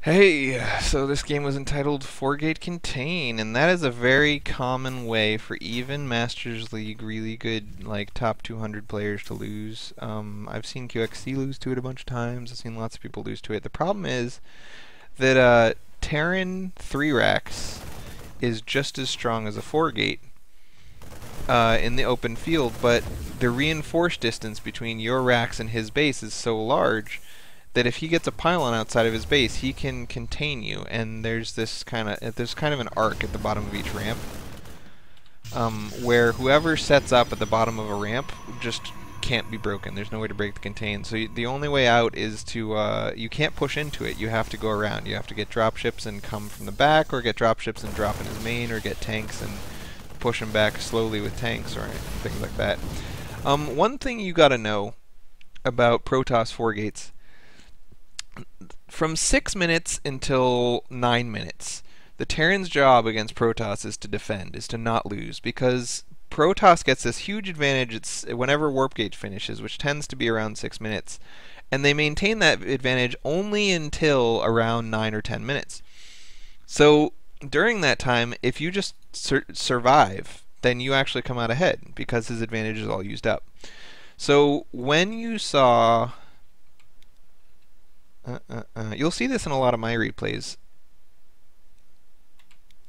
Hey, so this game was entitled Four Gate Contain, and that is a very common way for even Masters League really good, like top 200 players to lose. I've seen QXC lose to it a bunch of times. I've seen lots of people lose to it. The problem is that Terran 3 racks is just as strong as a 4 gate in the open field, but the reinforced distance between your racks and his base is so large that if he gets a pylon outside of his base, he can contain you. And there's kind of an arc at the bottom of each ramp, where whoever sets up at the bottom of a ramp just can't be broken. There's no way to break the contain. So the only way out is to you can't push into it. You have to go around. You have to get dropships and come from the back, or get dropships and drop in his main, or get tanks and push him back slowly with tanks or things like that. One thing you got to know about Protoss 4 gates: from 6 minutes until 9 minutes, the Terran's job against Protoss is to defend, is to not lose, because Protoss gets this huge advantage whenever Warp Gate finishes, which tends to be around 6 minutes, and they maintain that advantage only until around 9 or 10 minutes. So during that time, if you just survive, then you actually come out ahead, because his advantage is all used up. So when you saw you'll see this in a lot of my replays.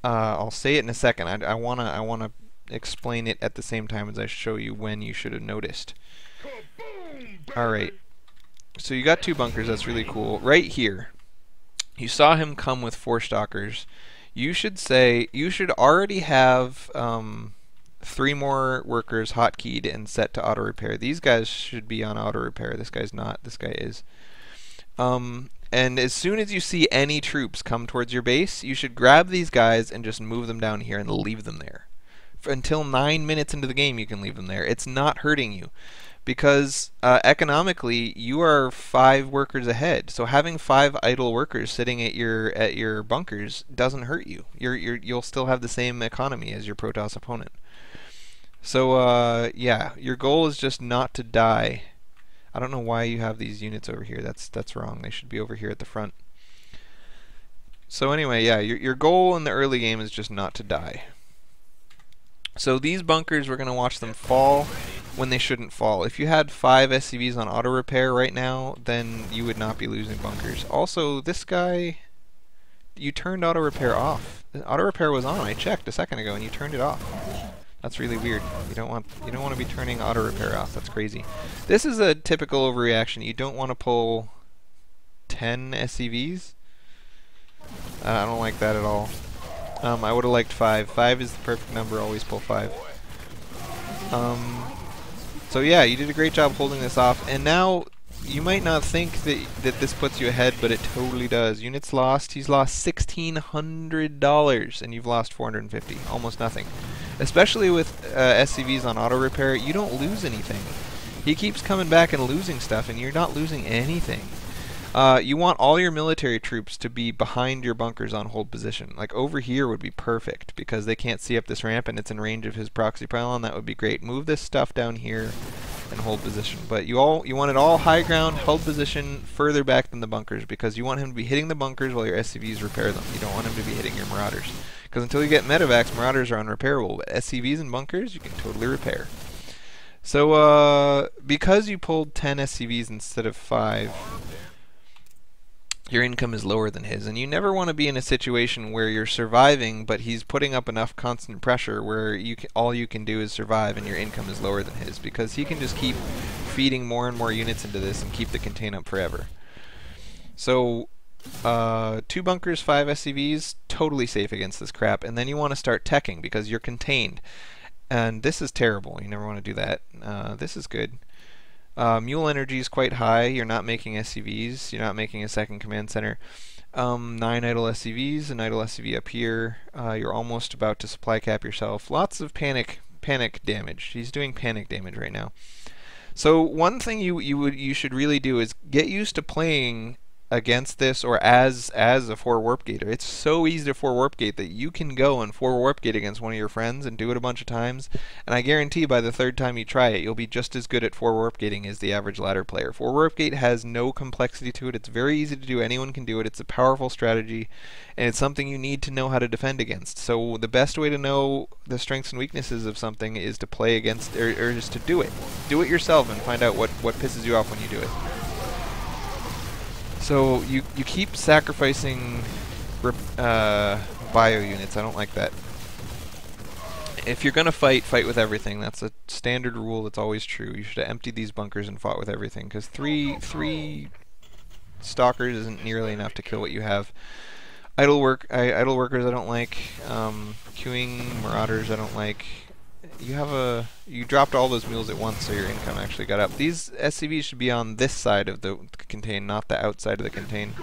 I'll say it in a second. I wanna explain it at the same time as I show you when you should have noticed. All right. So you got two bunkers. That's really cool. Right here, you saw him come with 4 stalkers. You should already have 3 more workers hotkeyed and set to auto repair. These guys should be on auto repair. This guy's not. This guy is. And as soon as you see any troops come towards your base, you should grab these guys and just move them down here and leave them there. Until 9 minutes into the game, you can leave them there. It's not hurting you, because economically, you are 5 workers ahead. So having 5 idle workers sitting at your bunkers doesn't hurt you. You'll still have the same economy as your Protoss opponent. So yeah, your goal is just not to die. I don't know why you have these units over here. That's wrong. They should be over here at the front. So anyway, yeah, your goal in the early game is just not to die. So these bunkers, we're going to watch them fall when they shouldn't fall. If you had 5 SCVs on auto repair right now, then you would not be losing bunkers. Also, this guy, you turned auto repair off. Auto repair was on. I checked a second ago, and you turned it off. That's really weird. You don't want to be turning auto repair off. That's crazy. This is a typical overreaction. You don't want to pull 10 SCVs. I don't like that at all. I would have liked 5. 5 is the perfect number. Always pull 5. So yeah, you did a great job holding this off. And now you might not think that this puts you ahead, but it totally does. Units lost. He's lost $1,600, and you've lost 450. Almost nothing. Especially with SCVs on auto repair, you don't lose anything. He keeps coming back and losing stuff, and you're not losing anything. You want all your military troops to be behind your bunkers on hold position. Like over here would be perfect, because they can't see up this ramp and it's in range of his proxy pylon. That would be great. Move this stuff down here and hold position. But you want it all high ground, hold position, further back than the bunkers, because you want him to be hitting the bunkers while your SCVs repair them. You don't want him to be hitting your marauders. Because until you get medevacs, marauders are unrepairable, but SCVs and bunkers you can totally repair. So because you pulled 10 SCVs instead of 5, your income is lower than his, and you never want to be in a situation where you're surviving, but he's putting up enough constant pressure where all you can do is survive and your income is lower than his, because he can just keep feeding more and more units into this and keep the contain up forever. So 2 bunkers, 5 SCVs, totally safe against this crap. And then you want to start teching, because you're contained. And this is terrible. You never want to do that. This is good. Mule energy is quite high. You're not making SCVs. You're not making a second command center. 9 idle SCVs, an idle SCV up here. You're almost about to supply cap yourself. Lots of panic damage. He's doing panic damage right now. So one thing you should really do is get used to playing against this or as a 4 warp gater. It's so easy to 4 warp gate that you can go and 4 warp gate against one of your friends and do it a bunch of times, and I guarantee by the 3rd time you try it you'll be just as good at 4 warp gating as the average ladder player. 4 warp gate has no complexity to it. It's very easy to do. Anyone can do it. It's a powerful strategy, and it's something you need to know how to defend against. So the best way to know the strengths and weaknesses of something is to play against, or just to do it. Do it yourself and find out what pisses you off when you do it. So you keep sacrificing bio units. I don't like that. If you're gonna fight with everything. That's a standard rule. That's always true. You should have emptied these bunkers and fought with everything, because three stalkers isn't nearly enough to kill what you have. Idle workers I don't like. Queuing marauders I don't like. You dropped all those mules at once, so your income actually got up. These SCVs should be on this side of the contain, not the outside of the contain.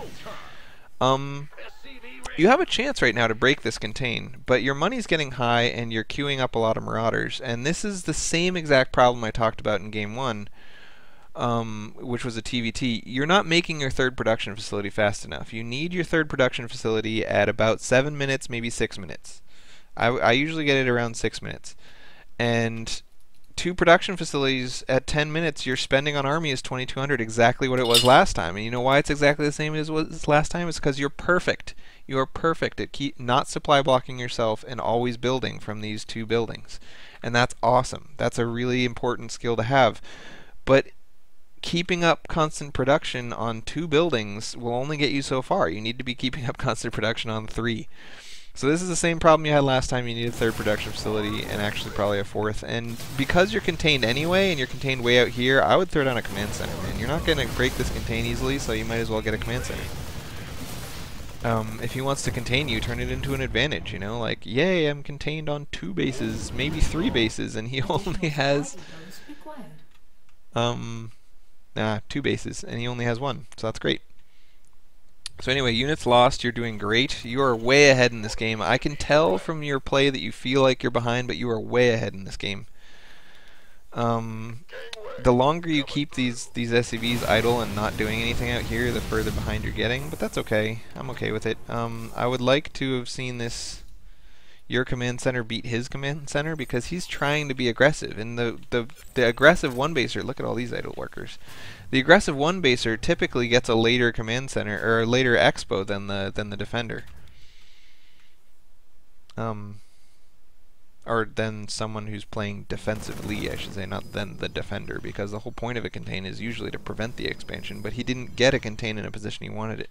You have a chance right now to break this contain, but your money's getting high and you're queuing up a lot of marauders. And this is the same exact problem I talked about in game 1, which was a TVT. You're not making your 3rd production facility fast enough. You need your 3rd production facility at about 7 minutes, maybe 6 minutes. I usually get it around 6 minutes. And 2 production facilities at 10 minutes you're spending on army is 2,200, exactly what it was last time. And you know why it's exactly the same as it was last time? It's because you're perfect. You're perfect at not supply blocking yourself and always building from these 2 buildings. And that's awesome. That's a really important skill to have. But keeping up constant production on 2 buildings will only get you so far. You need to be keeping up constant production on 3. So this is the same problem you had last time. You need a 3rd production facility and actually probably a 4th. And because you're contained anyway, and you're contained way out here, I would throw down a command center, man. You're not going to break this contain easily, so you might as well get a command center. If he wants to contain you, turn it into an advantage, you know? Like, yay, I'm contained on 2 bases, maybe 3 bases, and he only has 2 bases, and he only has 1, so that's great. So anyway, units lost, you're doing great. You are way ahead in this game. I can tell from your play that you feel like you're behind, but you are way ahead in this game. The longer you keep these SCVs idle and not doing anything out here, the further behind you're getting, but that's okay. I'm okay with it. I would like to have seen your command center beat his command center, because he's trying to be aggressive. And the aggressive 1-baser, look at all these idle workers. The aggressive 1-baser typically gets a later command center, or a later expo than the defender. Or than someone who's playing defensively, I should say, not than the defender, because the whole point of a contain is usually to prevent the expansion, but he didn't get a contain in a position he wanted it.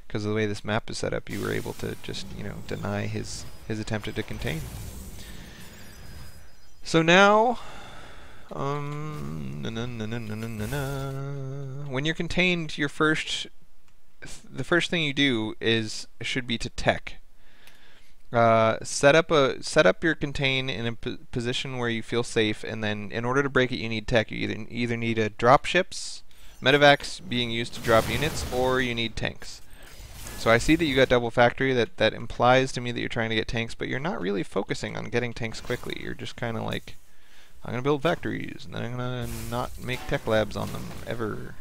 Because of the way this map is set up, you were able to just, you know, deny his attempt at a contain. So now, when you're contained, the first thing you do should be to tech. Set up your contain in a position where you feel safe, and then in order to break it, you need tech. You either need a drop ships, medevacs being used to drop units, or you need tanks. So I see that you got double factory. That implies to me that you're trying to get tanks, but you're not really focusing on getting tanks quickly. You're just kind of like, I'm gonna build factories, and then I'm gonna not make tech labs on them ever.